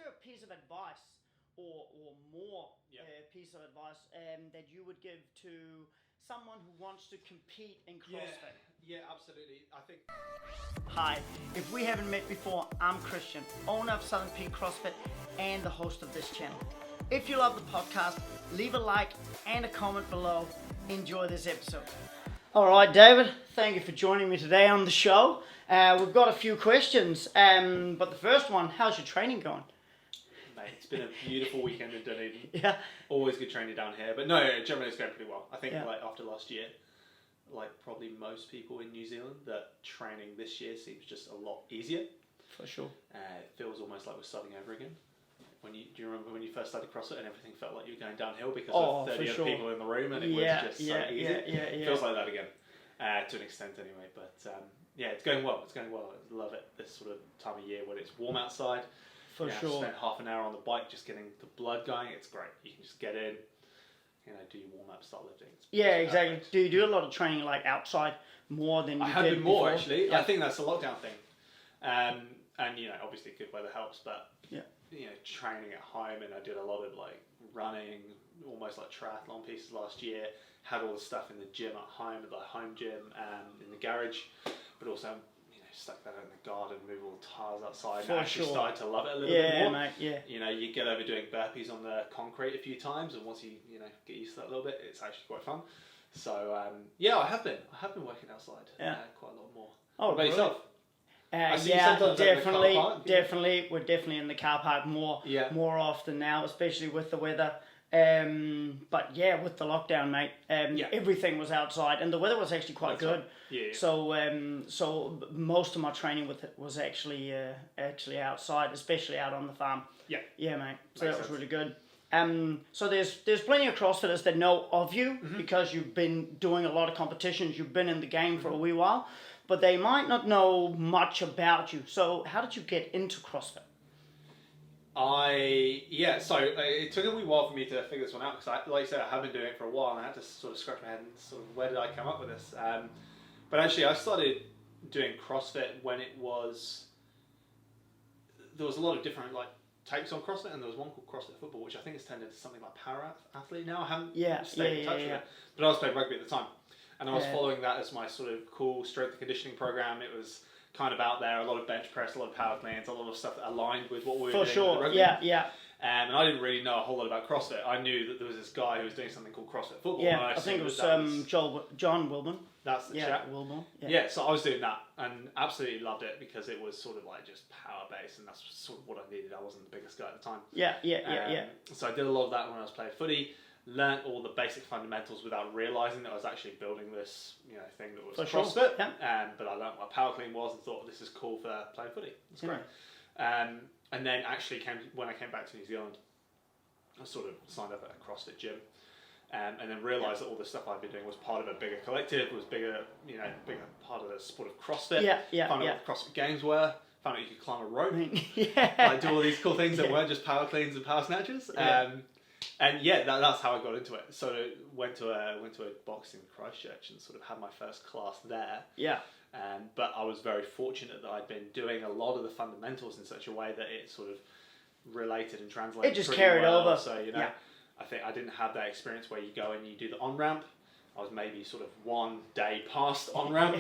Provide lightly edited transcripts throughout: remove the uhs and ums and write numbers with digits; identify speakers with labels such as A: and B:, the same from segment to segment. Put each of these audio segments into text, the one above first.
A: there a piece of advice or more piece of advice that you would give to someone who wants to compete in CrossFit?
B: Yeah, absolutely. I think.
A: Hi, if we haven't met before, I'm Christian, owner of Southern Peak CrossFit and the host of this channel. If you love the podcast, leave a like and a comment below. Enjoy this episode. All right, David, thank you for joining me today on the show. We've got a few questions, but the first one, how's your training going?
B: Mate, it's been a beautiful weekend in Dunedin.
A: Yeah.
B: Always good training down here, but no, generally it's going pretty well. I think like after last year, like probably most people in New Zealand, that training this year seems just a lot easier.
A: For sure.
B: It feels almost like we're starting over again. Do you remember when you first started CrossFit and everything felt like you were going downhill because of 30 other people in the room and it was just so easy? It feels like that again, to an extent anyway. But it's going well. It's going well. I love it this sort of time of year when it's warm outside.
A: For sure.
B: Spent half an hour on the bike just getting the blood going. It's great. You can just get in, do your warm up, start lifting.
A: Exactly. Do you do a lot of traiing like outside more than you did before? I have been more
B: actually. Yeah. I think that's a lockdown thing. And obviously good weather helps, but training at home, and I did a lot of like running, almost like triathlon pieces last year. Had all the stuff in the gym at home, at the home gym, in the garage, but also stuck that in the garden, move all the tiles outside, and actually started to love it a little bit more.
A: Mate,
B: you get over doing burpees on the concrete a few times, and once you get used to that a little bit, it's actually quite fun. So I have been working outside quite a lot more.
A: Oh,
B: what about yourself?
A: Definitely. We're definitely in the car park more often now, especially with the weather. But with the lockdown, mate, everything was outside, and the weather was actually quite good.
B: Yeah.
A: So most of my training with it was actually outside, especially out on the farm. Yeah, mate. So that was really good. So there's plenty of CrossFitters that know of you because you've been doing a lot of competitions. You've been in the game for a wee while, but they might not know much about you. So how did you get into CrossFit?
B: So it took a wee while for me to figure this one out because, like you said, I have been doing it for a while and I had to sort of scratch my head and sort of where did I come up with this? But actually, I started doing CrossFit when there was a lot of different like takes on CrossFit, and there was one called CrossFit Football, which I think has turned into something like Para Athlete now. I haven't stayed in touch with it, but I was playing rugby at the time, and I was following that as my sort of cool strength and conditioning program. It was kind of out there, a lot of bench press, a lot of power cleans, a lot of stuff that aligned with what we were doing with the rugby. And I didn't really know a whole lot about CrossFit. I knew that there was this guy who was doing something called CrossFit Football.
A: Yeah, I think it was John Wilburn.
B: That's the chap.
A: Wilburn.
B: So I was doing that and absolutely loved it because it was sort of like just power based, and that's sort of what I needed. I wasn't the biggest guy at the time. So I did a lot of that when I was playing footy. Learned all the basic fundamentals without realising that I was actually building this, thing that was CrossFit. But I learned what power clean was and thought this is cool for playing footy. It's great. And then actually when I came back to New Zealand, I sort of signed up at a CrossFit gym, and then realised that all the stuff I'd been doing was part of a bigger collective, was bigger part of the sport of CrossFit. Found out what CrossFit Games were. Found out you could climb a rope. Like do all these cool things that weren't just power cleans and power snatches. That's how I got into it. So went to a boxing in Christchurch and sort of had my first class there. But I was very fortunate that I'd been doing a lot of the fundamentals in such a way that it sort of related and translated.
A: It just carried over.
B: So I think I didn't have that experience where you go and you do the on ramp. I was maybe sort of one day past on ramp.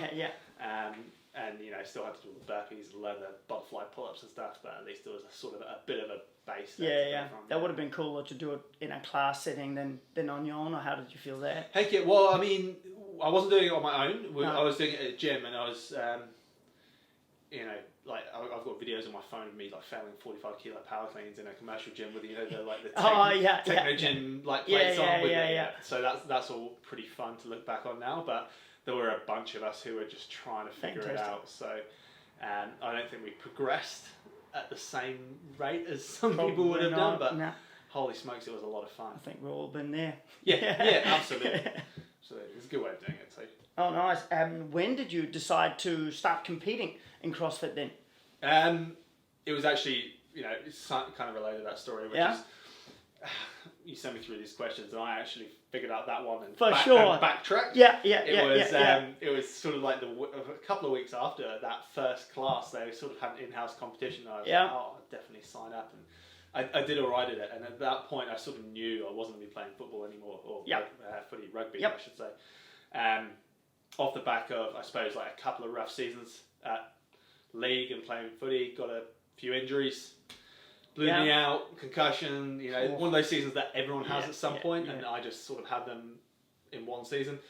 B: And still had to do all the burpees, learn the butterfly pull-ups and stuff, but at least there was a sort of a bit of a base there.
A: That would have been cooler to do it in a class setting than on your own, or how did you feel there?
B: Heck yeah, well, I mean, I wasn't doing it on my own. I was doing it at a gym, and I was, I've got videos on my phone of me like failing 45 kilo power cleans in a commercial gym with the techno gym plates on. So that's all pretty fun to look back on now, but there were a bunch of us who were just trying to figure it out. So I don't think we progressed at the same rate as some people would have done, but holy smokes, it was a lot of fun.
A: I think we've all been there.
B: Absolutely. So it's a good way of doing it too.
A: Oh, nice. When did you decide to start competing in CrossFit then?
B: It was actually, it's kind of related to that story, which is, you sent me through these questions and I actually figured out that one and backtracked. It was sort of like a couple of weeks after that first class, they sort of had an in-house competition. I was like, I'll definitely sign up. And I did all right at it, and at that point I sort of knew I wasn't going to be playing football anymore, or rugby, I should say. Off the back of, I suppose, like a couple of rough seasons at league and playing footy, got a few injuries, blew me out, concussion, one of those seasons that everyone has at some point, and I just sort of had them in one season.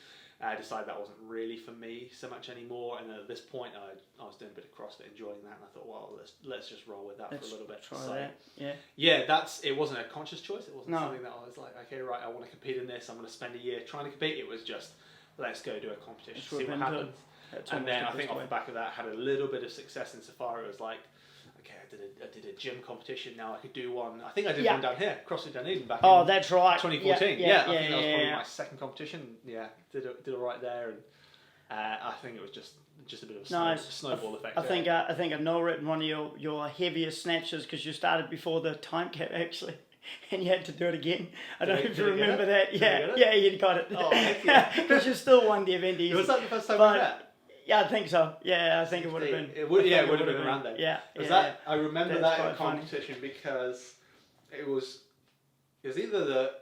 B: I decided that wasn't really for me so much anymore, and at this point I was doing a bit of CrossFit, enjoying that, and I thought, well, let's just roll with that for a little bit.
A: Try that.
B: It wasn't a conscious choice. It wasn't something that I was like, okay, right, I want to compete in this. I'm going to spend a year trying to compete. It was just, let's go do a competition, see what happens. And then I think off the back of that, I had a little bit of success insofar as like, okay, I did a gym competition. Now I could do one. I think I did one down here, CrossFit Dunedin, back in
A: that's right.
B: 2014. I think that was probably my second competition. Yeah, did all right there, and I think it was just a bit of a snowball effect.
A: I think I've now written one of your heaviest snatches because you started before the time cap actually. And you had to do it again. I don't know if you remember that. Yeah, you got it.
B: Oh, heck yeah.
A: Because you still won the event easy.
B: Was that the first time we met?
A: Yeah, I think so. Yeah, I think it would have been.
B: It would have been around then.
A: Yeah.
B: I remember that in competition because it was either the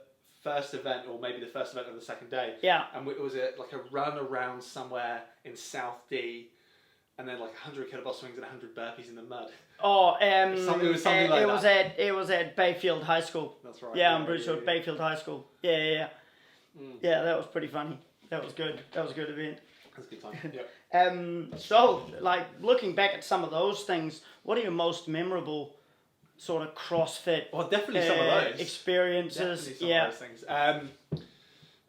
B: first event or maybe the first event of the second day.
A: Yeah.
B: And it was like a run around somewhere in South D, and then like 100 kettlebell swings and 100 burpees in the mud.
A: Oh,
B: it was something like that.
A: It was at Bayfield High School.
B: That's right.
A: Yeah, I'm pretty sure Bayfield High School. Yeah. Yeah, that was pretty funny. That was good. That was a good event.
B: That's a good time. Yep.
A: So, like, looking back at some of those things, what are your most memorable sort of CrossFit?
B: Well, definitely some of those
A: experiences.
B: Definitely some of those things.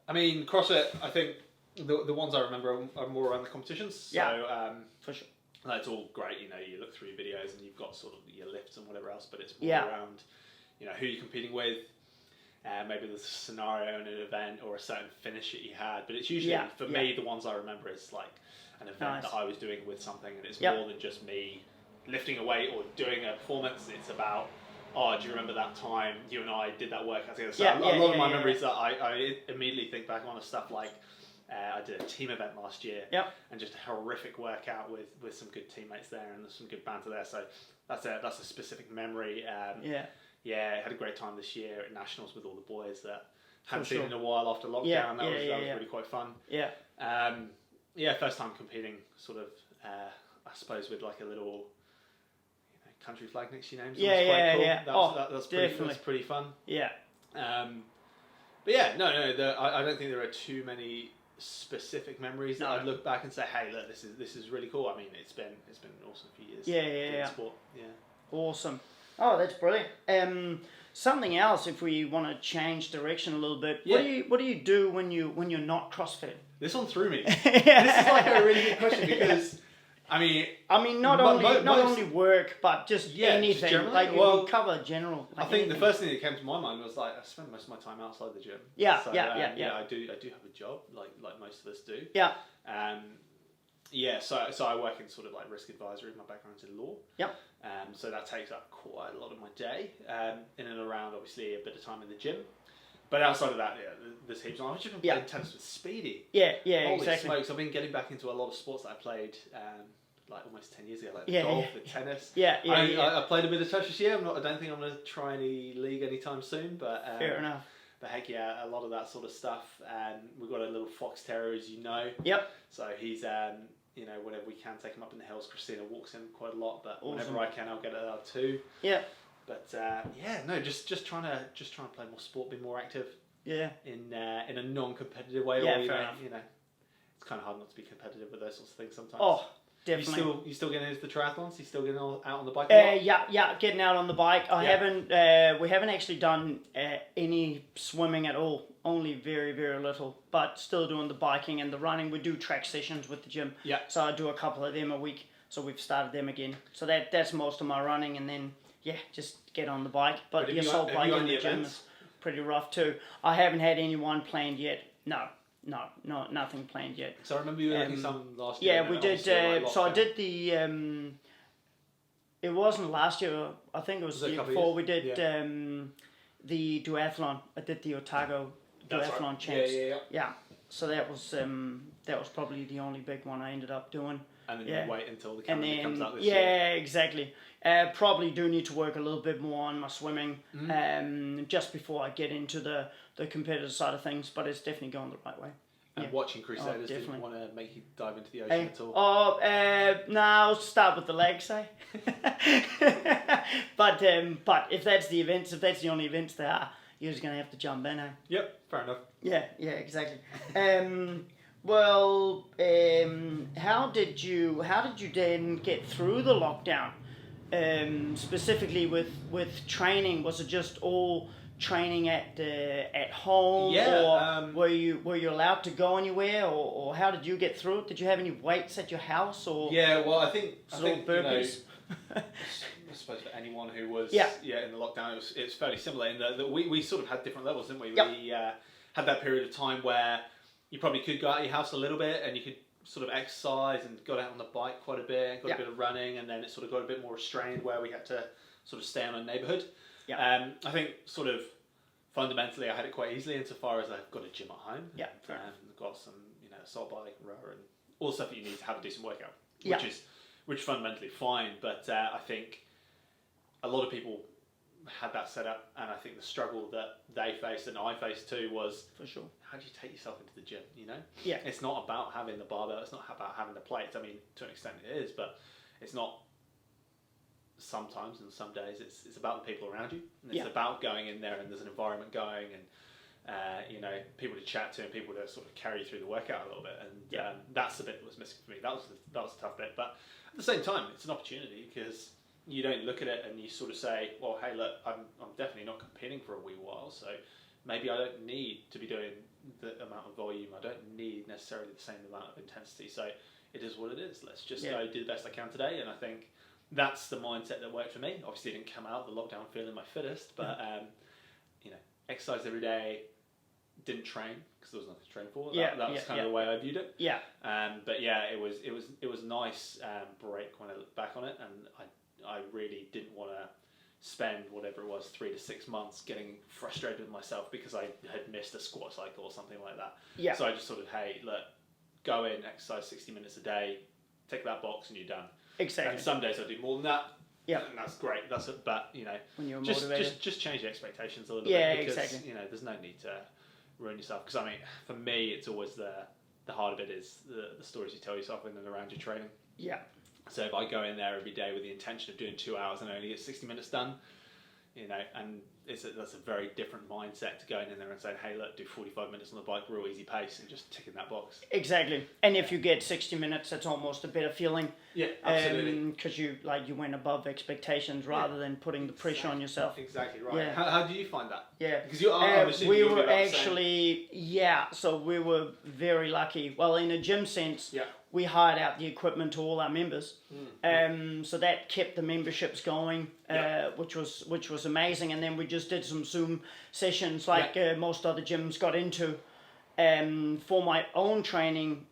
B: I mean, CrossFit, I think the ones I remember are more around the competitions. So,
A: for sure.
B: That's all great, you look through your videos and you've got sort of your lifts and whatever else, but it's more around, who you're competing with, maybe there's a scenario in an event or a certain finish that you had, but it's usually, for me, the ones I remember is like an event that I was doing with something, and it's more than just me lifting a weight or doing a performance. It's about, do you remember that time you and I did that workout together? So a lot of my memories that I immediately think back on are stuff like, I did a team event last year, and just a horrific workout with some good teammates there and some good banter there. So that's a specific memory. I had a great time this year at Nationals with all the boys that hadn't seen in a while after lockdown. That was really quite fun. First time competing, sort of, I suppose with like a little country flag next to your name. So that's pretty fun. But I don't think there are too many specific memories that I'd look back and say, hey, look, this is really cool. I mean, it's been an awesome few years. In sport.
A: Awesome. Oh, that's brilliant. Something else, if we want to change direction a little bit, what do you do when you're not CrossFit?
B: This one threw me. This is like a really good question because I mean,
A: not only work, but just anything.
B: Just
A: like we'll cover general.
B: Like I think the first thing that came to my mind was like I spend most of my time outside the gym. I do have a job like most of us do. So I work in sort of like risk advisory. My background's in law. So that takes up quite a lot of my day. In and around, obviously, a bit of time in the gym. But outside of that, there's heaps. I've just been playing tennis with Speedy. Holy smokes! I've been getting back into a lot of sports that I played like almost 10 years ago, like golf, the tennis. I played a bit of touch this year. I don't think I'm going to try any league anytime soon. But
A: fair enough.
B: But heck yeah, a lot of that sort of stuff. And we've got a little fox terrier, as you know. So he's whenever we can take him up in the hills. Christina walks him quite a lot, but whenever I can, I'll get it out too. But just trying to play more sport, be more active. In a non-competitive way.
A: Fair enough.
B: It's kind of hard not to be competitive with those sorts of things sometimes.
A: Oh, definitely.
B: You still getting into the triathlons? You still getting out on the bike?
A: Getting out on the bike. We haven't actually done any swimming at all. Only very, very little. But still doing the biking and the running. We do track sessions with the gym. So I do a couple of them a week. So we've started them again. So that's most of my running, and then just get on the bike. But the assault bike in the gym is pretty rough too. I haven't had anyone planned yet. No, nothing planned yet.
B: So I remember you were doing some last year.
A: Yeah, we did. So I did the. It wasn't last year. I think it was the year before. We did the duathlon. I did the Otago duathlon champs.
B: Yeah.
A: So that was probably the only big one I ended up doing.
B: and then you wait until the calendar comes out this
A: year.
B: year.
A: Yeah, exactly. Probably do need to work a little bit more on my swimming just before I get into the competitive side of things, but it's definitely going the right way.
B: And watching Crusaders didn't want to make you dive into the ocean at all?
A: No, I'll start with the legs, eh? But if that's the only events there are, you're just going to have to jump in, eh?
B: Yep, fair enough.
A: Yeah, exactly. How did you then get through the lockdown? Specifically with training, was it just all training at home, or were you allowed to go anywhere, or how did you get through it? Did you have any weights at your house, or
B: I think
A: burpees?
B: I suppose for anyone who was in the lockdown, it's fairly similar in that we sort of had different levels, didn't we?
A: Yep.
B: We had that period of time where you probably could go out of your house a little bit and you could sort of exercise and got out on the bike quite a bit and got a bit of running, and then it sort of got a bit more restrained where we had to sort of stay in our neighbourhood. I think sort of fundamentally I had it quite easily insofar as I've got a gym at home. I've got some assault bike and rower and all the stuff that you need to have a decent workout, which is fundamentally fine. But I think a lot of people had that set up, and I think the struggle that they faced and I faced too was,
A: for sure,
B: how do you take yourself into the gym?
A: Yeah.
B: It's not about having the barbell. It's not about having the plates. I mean, to an extent it is, but it's not. Sometimes and some days it's about the people around you. And it's about going in there and there's an environment going and people to chat to and people to sort of carry you through the workout a little bit. And that's the bit that was missing for me. That was the tough bit. But at the same time, it's an opportunity because you don't look at it and you sort of say, well, hey, look, I'm definitely not competing for a wee while, so maybe I don't need to be doing the amount of volume. I don't need necessarily the same amount of intensity. So it is what it is. Let's just go do the best I can today. And I think that's the mindset that worked for me. Obviously, I didn't come out of the lockdown feeling my fittest, but exercised every day. Didn't train because there was nothing to train for. That was kind of the way I viewed it. It was nice break when I look back on it, and I really didn't want to spend whatever it was 3 to 6 months getting frustrated with myself because I had missed a squat cycle or something like that. So I just sort of, hey, look, go in, exercise 60 minutes a day, tick that box, and you're done.
A: Exactly.
B: And some days I do more than that. Yeah, and that's great. That's it. But
A: when you're
B: just change the expectations a little bit because there's no need to ruin yourself. Because I mean, for me, it's always the harder bit is the stories you tell yourself in and around your training. Yeah. So if I go in there every day with the intention of doing 2 hours and I only get 60 minutes done, and that's a very different mindset to going in there and saying, hey, look, do 45 minutes on the bike, real easy pace, and just ticking that box.
A: Exactly. And if you get 60 minutes, that's almost a better feeling.
B: Yeah, absolutely.
A: Because you went above expectations rather than putting the pressure on yourself.
B: Exactly right. Yeah. How do you find that?
A: Yeah.
B: Because
A: we were actually, so we were very lucky. Well, in a gym sense, we hired out the equipment to all our members. So that kept the memberships going, which was amazing. And then we just did some Zoom sessions like most other gyms got into. For my own training,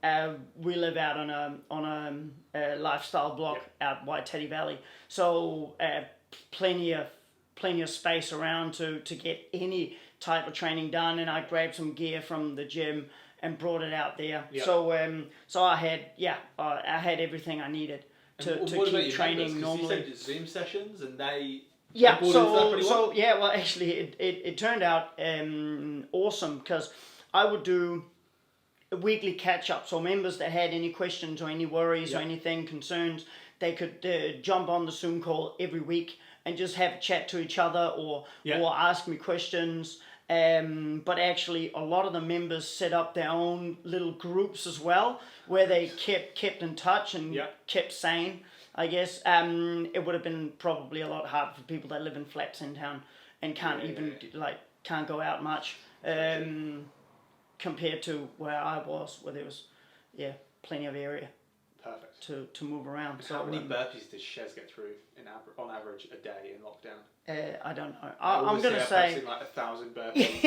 A: we live out on a lifestyle block out Waititi Valley. So plenty of space around to get any type of training done. And I grabbed some gear from the gym and brought it out there. Yep. So I had everything I needed to keep training normally.
B: You said Zoom sessions and they
A: well actually it turned out awesome because I would do a weekly catch up. So members that had any questions or any worries or anything concerns, they could jump on the Zoom call every week and just have a chat to each other or ask me questions. But actually, a lot of the members set up their own little groups as well, where they kept in touch and kept sane. I guess it would have been probably a lot harder for people that live in flats in town and can't can't go out much compared to where I was, where there was plenty of area.
B: Perfect.
A: To move around.
B: How many burpees does Shez get through on average a day in lockdown?
A: I don't know. I'm going to say
B: like 1,000 burpees.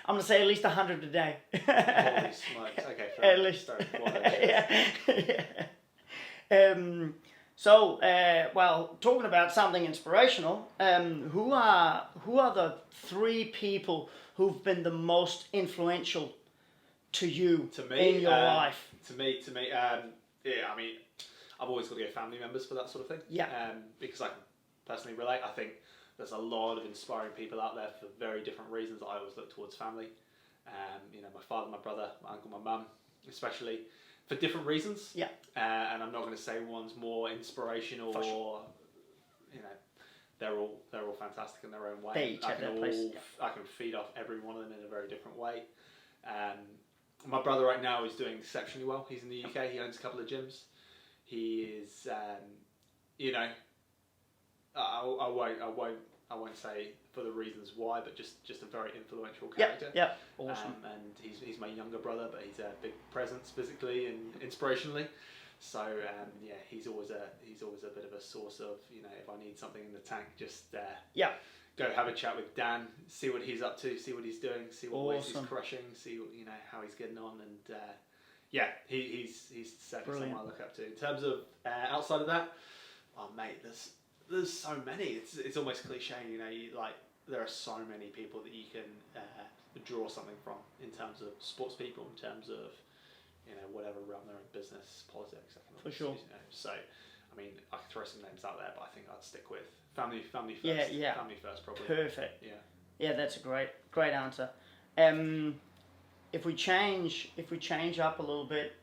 A: I'm going to say at least 100 a day.
B: Holy smokes! Okay, fair.
A: At least. Well, talking about something inspirational, who are the 3 people who've been the most influential to you in your life?
B: To me, I mean, I've always got to go family members for that sort of thing.
A: Yeah.
B: Because I can personally relate. I think there's a lot of inspiring people out there for very different reasons. I always look towards family. My father, my brother, my uncle, my mum, especially for different reasons.
A: Yeah.
B: And I'm not going to say one's more inspirational or, they're all fantastic in their own way.
A: They each have their place.
B: I can feed off every one of them in a very different way. My brother right now is doing exceptionally well. He's in the UK. He owns a couple of gyms. He is, I won't say for the reasons why, but just a very influential character.
A: Yeah. Awesome.
B: And he's my younger brother, but he's a big presence physically and inspirationally. So he's always a bit of a source of, if I need something in the tank, just go have a chat with Dan, see what he's up to, see what he's doing, see what weights he's crushing, see what, how he's getting on, and he's certainly someone I look up to. In terms of outside of that, oh mate, there's so many. It's almost cliche, there are so many people that you can draw something from in terms of sports people, in terms of whatever realm they're in, business, politics, economics.
A: For sure.
B: So, I mean, I could throw some names out there, but I think I'd stick with family first.
A: Yeah.
B: Family first, probably.
A: Perfect.
B: Yeah.
A: Yeah, that's a great answer. If we change up a little bit,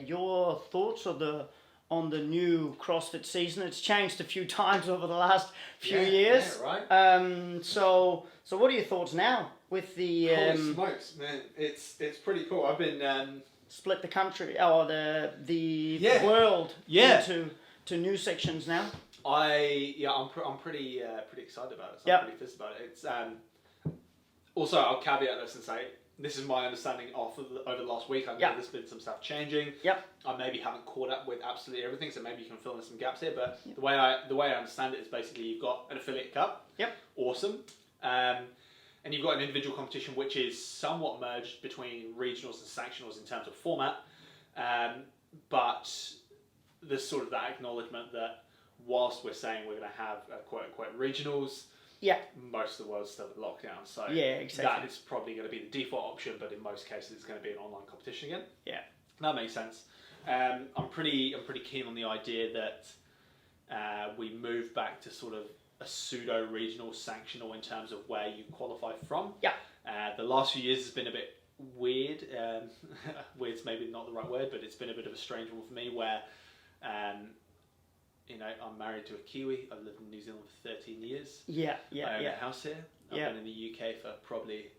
A: your thoughts on the new CrossFit season? It's changed a few times over the last few years.
B: Yeah, right.
A: So what are your thoughts now with the?
B: Holy smokes, man! It's pretty cool. I've been
A: split the country or the world into new sections now.
B: I'm pretty excited about it. So I'm pretty pissed about it. It's also, I'll caveat this and say this is my understanding over the last week. I know there's been some stuff changing.
A: Yep.
B: I maybe haven't caught up with absolutely everything, so maybe you can fill in some gaps here. But the way I understand it is basically you've got an affiliate cup.
A: Yep.
B: Awesome. And you've got an individual competition which is somewhat merged between regionals and sanctionals in terms of format. But there's sort of that acknowledgement that whilst we're saying we're going to have quote-unquote regionals, most of the world's still in lockdown. So
A: exactly.
B: that is probably going to be the default option, but in most cases it's going to be an online competition again.
A: Yeah.
B: That makes sense. I'm pretty keen on the idea that we move back to sort of a pseudo-regional sanctional in terms of where you qualify from.
A: Yeah.
B: The last few years has been a bit weird. Weird's maybe not the right word, but it's been a bit of a strange one for me where, I'm married to a Kiwi. I've lived in New Zealand for 13 years. I own a house here. I've been in the UK for probably,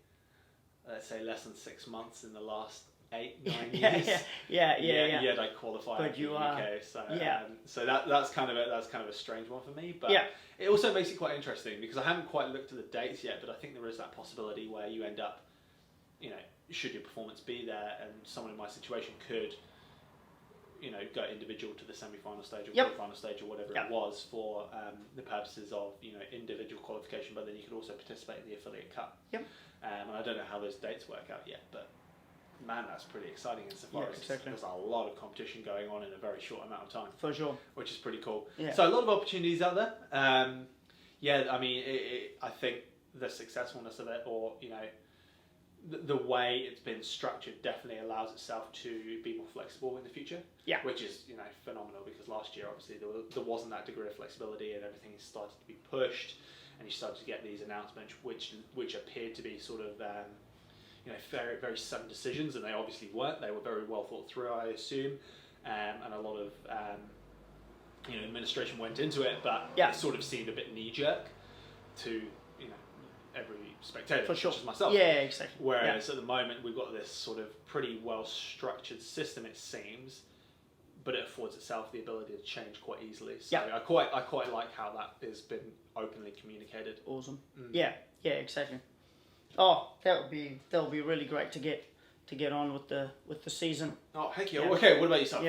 B: let's say, less than 6 months in the last 8-9 years. Yet I qualified
A: but
B: in the UK. So that's kind of a strange one for me. But it also makes it quite interesting because I haven't quite looked at the dates yet, but I think there is that possibility where you end up, should your performance be there, and someone in my situation could, go individual to the semi-final stage or quarter-final stage or whatever it was for the purposes of individual qualification, but then you could also participate in the affiliate cup. And I don't know how those dates work out yet, but man, that's pretty exciting insofar as there's a lot of competition going on in a very short amount of time.
A: For sure.
B: Which is pretty cool.
A: Yeah.
B: So a lot of opportunities out there. I mean, I think the successfulness of it, or, the way it's been structured definitely allows itself to be more flexible in the future. Yeah. Which is, phenomenal because last year, obviously, there wasn't that degree of flexibility and everything started to be pushed and you started to get these announcements which appeared to be sort of... very, very sudden decisions, and they obviously weren't. They were very well thought through, I assume, and a lot of administration went into it, but it sort of seemed a bit knee-jerk to every spectator,
A: for sure,
B: such as myself.
A: Yeah, exactly.
B: Whereas at the moment we've got this sort of pretty well-structured system, it seems, but it affords itself the ability to change quite easily. So I quite like how that has been openly communicated.
A: Awesome. Yeah, exactly. Oh, that would be really great to get on with the season.
B: Oh, heck yeah. Okay, what about yourself?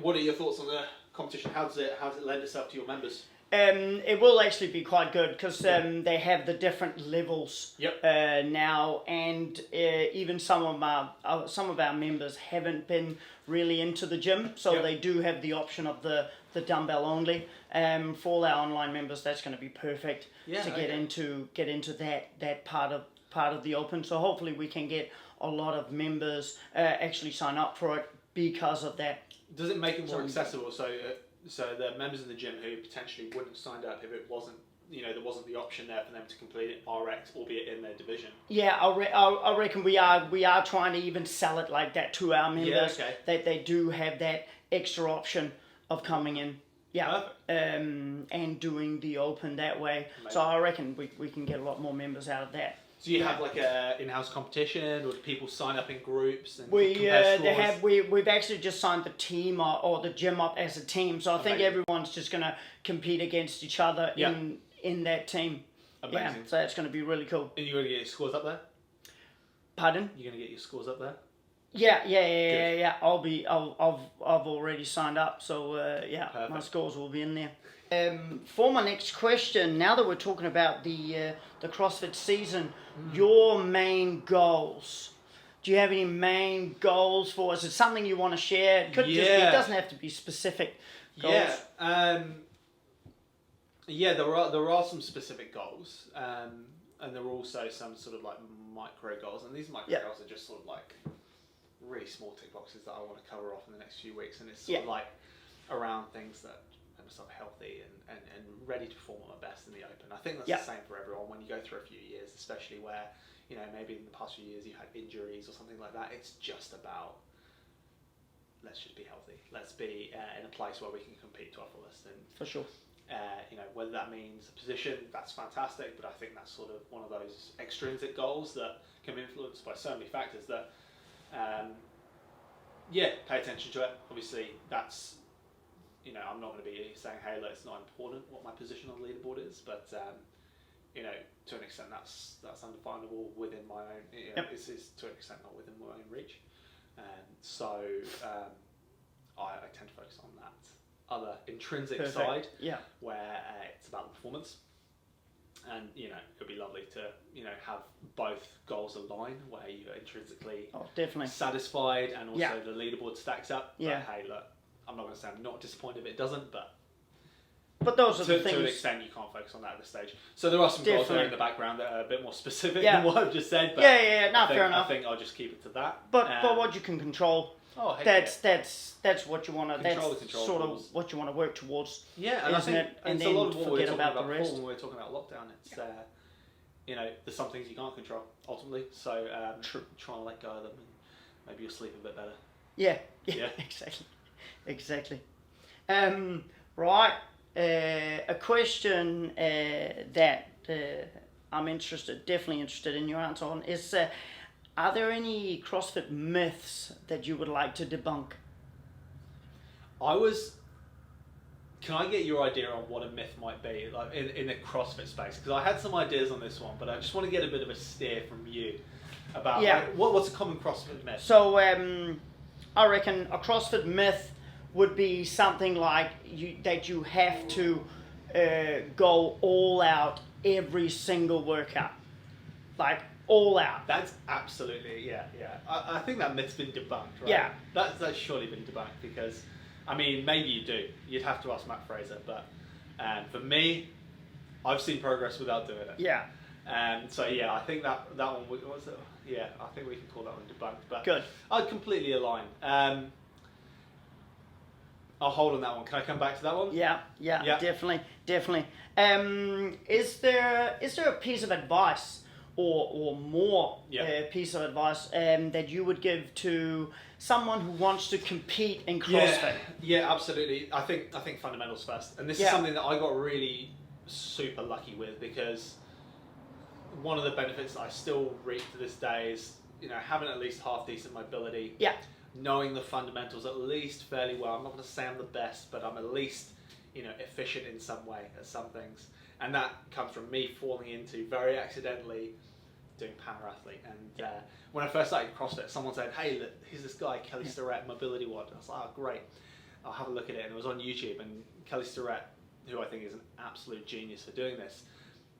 B: What are your thoughts on the competition? How does it lend itself to your members?
A: It will actually be quite good because they have the different levels now, and even some of our members haven't been really into the gym, so they do have the option of the dumbbell only. For all our online members, that's going to be perfect to get into that part of the open. So hopefully we can get a lot of members actually sign up for it because of that
B: Does it make it more accessible? So the members in the gym who potentially wouldn't have signed up if it wasn't, there wasn't the option there for them to complete it RX, albeit in their division.
A: Yeah, I reckon we are trying to even sell it like that to our members.
B: Yeah, okay.
A: That they do have that extra option of coming in. Yeah, and doing the open that way. Amazing. So I reckon we can get a lot more members out of that.
B: Do you have like a in-house competition, or do people sign up in groups and
A: we've actually just signed the team or the gym up as a team. So I think everyone's just gonna compete against each other in that team.
B: Amazing.
A: Yeah, so that's gonna be really cool.
B: And you're gonna get your scores up there?
A: Pardon?
B: You're gonna get your scores up there?
A: Yeah. I've already signed up, so
B: Perfect.
A: My scores will be in there. For my next question, now that we're talking about the CrossFit season, your main goals. Do you have any main goals for us? Is it something you want to share? It could just be, it doesn't have to be specific goals.
B: There are some specific goals, and there are also some sort of like micro goals, and these micro goals are just sort of like really small tick boxes that I want to cover off in the next few weeks, and it's sort of like around things that make myself healthy and ready to perform at my best in the open. I think that's the same for everyone when you go through a few years, especially where, maybe in the past few years you had injuries or something like that. It's just about, let's just be healthy. Let's be in a place where we can compete to our fullest. And
A: for sure.
B: Whether that means a position, that's fantastic, but I think that's sort of one of those extrinsic goals that can be influenced by so many factors that pay attention to it. Obviously, that's, I'm not going to be saying, hey, look, it's not important what my position on the leaderboard is, but, to an extent, that's undefinable within my own, it's to an extent not within my own reach. I tend to focus on that other intrinsic side, where it's about the performance. And it'd be lovely to have both goals align, where you're intrinsically
A: definitely
B: satisfied, and also the leaderboard stacks up.
A: Yeah.
B: But hey, look, I'm not going to say I'm not disappointed if it doesn't, but
A: those are the things.
B: To an extent, you can't focus on that at this stage. So there are some goals there in the background that are a bit more specific than what I've just said. But
A: fair enough.
B: I think I'll just keep it to that.
A: But what you can control. That's what you want to. That's sort of what you want to work towards.
B: Yeah, and
A: isn't it? And then forget about the rest.
B: When we were talking about lockdown, it's there's some things you can't control ultimately. So try and let go of them, and maybe you'll sleep a bit better. Yeah.
A: Exactly. Right. A question that I'm definitely interested in your answer on is. Are there any CrossFit myths that you would like to debunk?
B: Can I get your idea on what a myth might be, like in the CrossFit space? Because I had some ideas on this one, but I just want to get a bit of a steer from you about what's a common CrossFit myth?
A: So I reckon a CrossFit myth would be something like that you have to go all out every single workout, like all out.
B: That's absolutely, I think that myth's been debunked, right?
A: Yeah.
B: That's surely been debunked, because, I mean, maybe you do. You'd have to ask Matt Fraser, but for me, I've seen progress without doing it.
A: Yeah.
B: So I think that one, what's it? Yeah, I think we can call that one debunked. But
A: good.
B: I'd completely align. I'll hold on that one. Can I come back to that one?
A: Yeah, definitely. Is there a piece of advice or more piece of advice that you would give to someone who wants to compete in CrossFit?
B: Yeah, absolutely. I think fundamentals first, and this is something that I got really super lucky with, because one of the benefits that I still reap to this day is having at least half decent mobility.
A: Yeah.
B: Knowing the fundamentals at least fairly well. I'm not going to say I'm the best, but I'm at least efficient in some way at some things. And that comes from me falling into, very accidentally, doing power athlete. And when I first started CrossFit, someone said, hey, look, here's this guy, Kelly Starrett, Mobility Wad. I was like, oh, great. I'll have a look at it. And it was on YouTube. And Kelly Starrett, who I think is an absolute genius for doing this,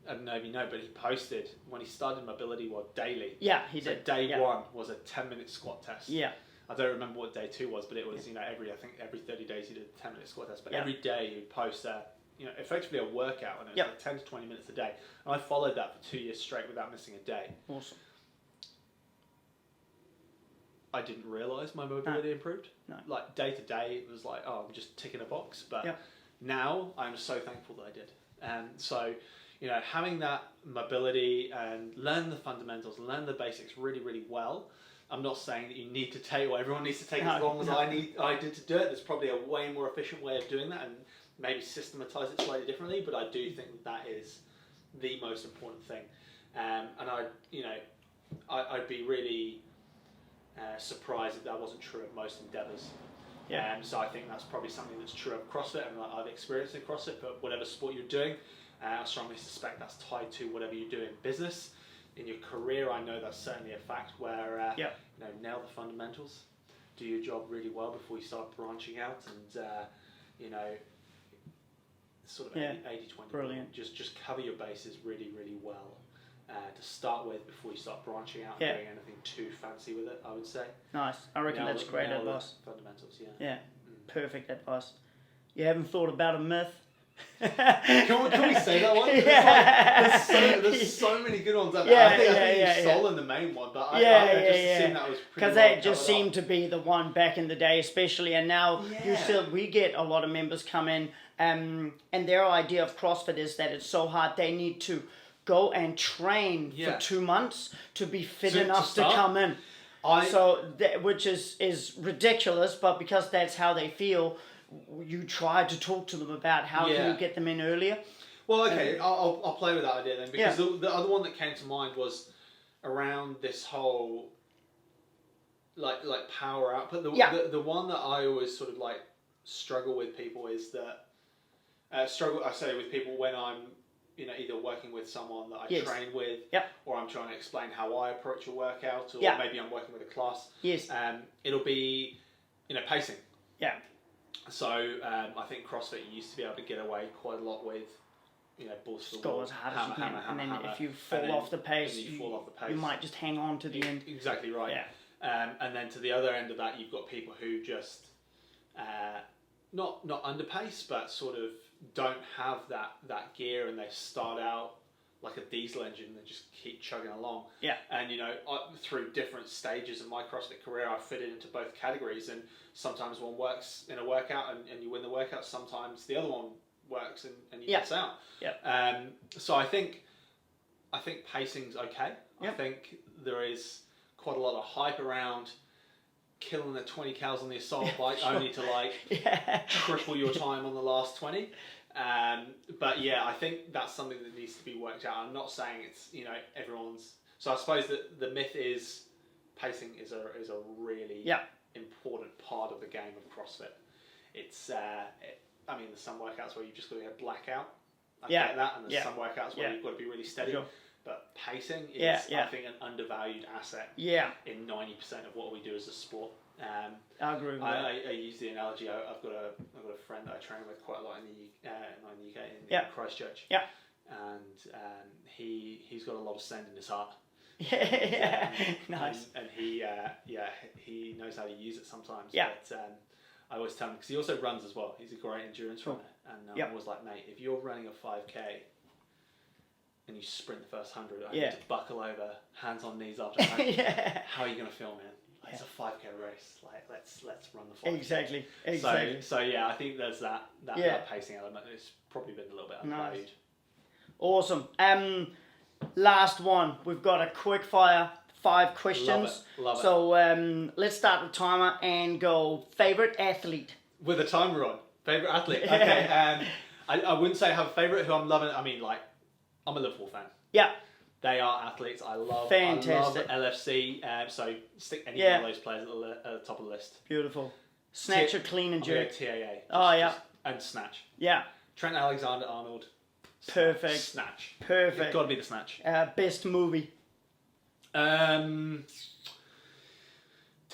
B: I don't know if you know, but he posted, when he started Mobility Wad daily.
A: Yeah, he did.
B: So day one was a 10-minute squat test.
A: Yeah.
B: I don't remember what day 2 was, but it was, every 30 days he did a 10-minute squat test. But every day he'd post effectively a workout, and it was like 10 to 20 minutes a day. And I followed that for 2 years straight without missing a day.
A: Awesome.
B: I didn't realise my mobility improved.
A: No.
B: Like day to day, it was like, oh, I'm just ticking a box. But now I'm so thankful that I did. And so, you know, having that mobility and learn the fundamentals, learn the basics really, really well. I'm not saying that you need to take, or everyone needs to take as long as I did to do it. There's probably a way more efficient way of doing that, and maybe systematise it slightly differently. But I do think that is the most important thing. And I'd be really surprised if that wasn't true of most endeavours. So I think that's probably something that's true of CrossFit, and I've experienced in CrossFit. But whatever sport you're doing, I strongly suspect that's tied to whatever you do in business. In your career, I know that's certainly a fact where nail the fundamentals, do your job really well before you start branching out, and sort of 80-20.
A: Brilliant.
B: Just cover your bases really, really well to start with before you start branching out and doing anything too fancy with it, I would say.
A: Nice. I reckon that's great advice.
B: Fundamentals,
A: Perfect advice. You haven't thought about a myth?
B: Can we say that one? There's so many good ones. I think you've stolen the main one, but I just assumed that was pretty
A: because that just seemed to be the one back in the day, especially, and now we get a lot of members come in, and their idea of CrossFit is that it's so hard they need to go and train for 2 months to be fit enough to come in. Which is ridiculous, but because that's how they feel, you try to talk to them about how can you get them in earlier.
B: Well, okay, I'll play with that idea then, because the other one that came to mind was around this whole like power output. The one that I always sort of like struggle with people is that I say with people when I'm either working with someone that I train with, or I'm trying to explain how I approach a workout, or maybe I'm working with a class. It'll be pacing. So I think CrossFit used to be able to get away quite a lot with balls to the wall,
A: go as hard as you can, and then if you fall off the pace, you might just hang on to the end.
B: Exactly right. And then to the other end of that, you've got people who just not underpace, but sort of don't have that gear, and they start out like a diesel engine and just keep chugging along. And through different stages of my CrossFit career, I've fitted into both categories, and sometimes one works in a workout and you win the workout, sometimes the other one works and you miss out. So I think pacing's okay. I think there is quite a lot of hype around killing the 20 cows on the assault bike only to triple your time on the last 20. But I think that's something that needs to be worked out. I'm not saying it's everyone's. So I suppose that the myth is pacing is a really important part of the game of CrossFit. It's there's some workouts where you've just got to get blackout. I get that, and there's some workouts where you've got to be really steady.
A: Sure.
B: But pacing is, I think, an undervalued asset in 90% of what we do as a sport.
A: I agree with that.
B: I use the analogy. I've got a friend that I train with quite a lot in the UK, in Christchurch. And he's got a lot of sand in his heart.
A: Nice.
B: And he knows how to use it sometimes. But I always tell him, because he also runs as well. He's a great endurance runner, and I'm always like, mate, if you're running a 5k and you sprint the first 100, I need to buckle over, hands on knees after how are you going to feel, man? It's a 5k race. Like let's run the 5k.
A: Exactly.
B: So I think there's that pacing element. It's probably been a little bit undervalued.
A: Nice. Awesome. Last one. We've got a quick fire 5 questions.
B: Love it.
A: So let's start the timer and go favorite athlete.
B: With a timer on. Favorite athlete. Okay. I wouldn't say I have a favorite who I'm loving. I mean, like, I'm a Liverpool fan. They are athletes. I love LFC. So stick any one of those players at the top of the list.
A: Beautiful. Snatch or clean and jerk.
B: TAA. And snatch. Trent Alexander-Arnold.
A: Perfect.
B: Snatch.
A: Perfect.
B: It's got to be the snatch.
A: Best movie.
B: Tempted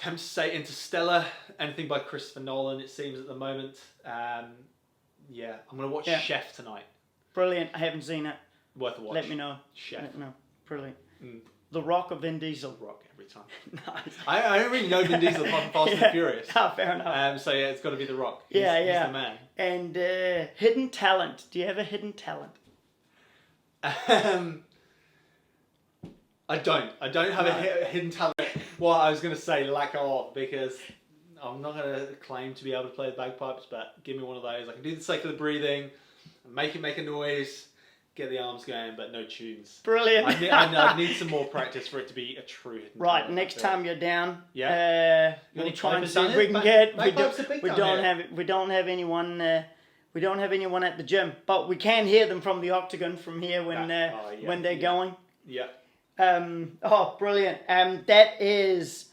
B: to say Interstellar. Anything by Christopher Nolan, it seems, at the moment. I'm going to watch Chef tonight.
A: Brilliant. I haven't seen it.
B: Worth a watch.
A: Let me know.
B: Chef.
A: Let me know. Brilliant. The Rock or Vin Diesel?
B: Rock every time.
A: Nice.
B: I don't really know Vin Diesel apart from Fast and Furious.
A: Fair enough.
B: So it's got to be The Rock. He's the man.
A: And hidden talent. Do you have a hidden talent?
B: I don't have a hidden talent. Well, I was going to say lack of, because I'm not going to claim to be able to play the bagpipes, but give me one of those. I can do the sake of the breathing, make it make a noise, get the arms going, but no tunes.
A: Brilliant.
B: I need some more practice for it to be a true hidden
A: Right,
B: talent,
A: next time you're down,
B: yeah.
A: we'll try and see if we can get. We don't have anyone. We don't have anyone at the gym, but we can hear them from the octagon from here when they're going.
B: Yeah.
A: Brilliant. That is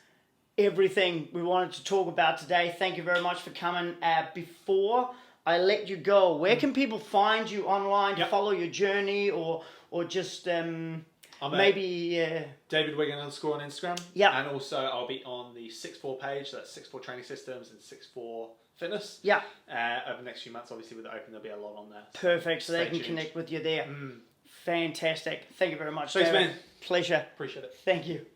A: everything we wanted to talk about today. Thank you very much for coming. Before I let you go, where can people find you online to follow your journey, or just maybe
B: David Wiggin _ on Instagram.
A: Yeah.
B: And also I'll be on the 6'4" page. So that's 6'4" Training Systems and 6'4" Fitness.
A: Yeah.
B: Over the next few months, obviously with the Open, there'll be a lot on there.
A: Perfect. So they can connect with you there. Fantastic. Thank you very much.
B: Thanks, man.
A: Pleasure.
B: Appreciate it.
A: Thank you.